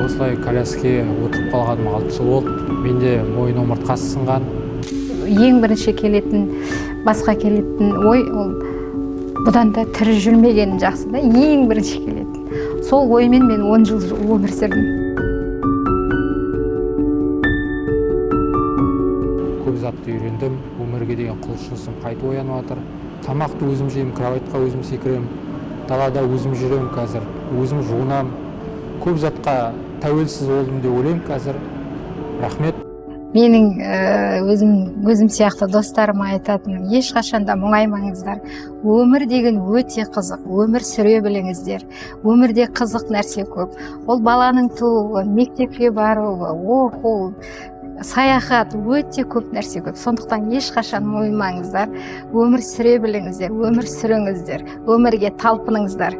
осылай коляскеге отырып қалғаныма 6 жыл болды. Менде мойын омыртқасы сынған. Ең бірінші келетін, басқа келетін ой, ол бұдан да тірі жүрмегені жақсы да, ең бірінші келетін. Сол оймен мен 10 жыл өмір сүрдім. Көп затты үйрендім, өмірге деген құлшынысым қайтып оянып жатыр. Тамақты өзім жеймін, кроватьқа өзім секірем, далада өзім жүрем қазір, өзім жуынам. Көп затқа тәуелсіз болдым деп ойлаймын қазір. Рахмет. Менің өзім сияқты достарыма айтатыным, ешқашанда мұңаймаңыздар. Өмір деген өте қызық, өмір сүре біліңіздер. Өмірде қызық нәрсе көп. Ол баланың тууы, мектепке баруы, оқу, саяхат, өте көп нәрсе көп. Сондықтан ешқашан мойымаңыздар. Өмір сүре біліңіздер, өмір сүріңіздер, өмірге талпыныңыздар.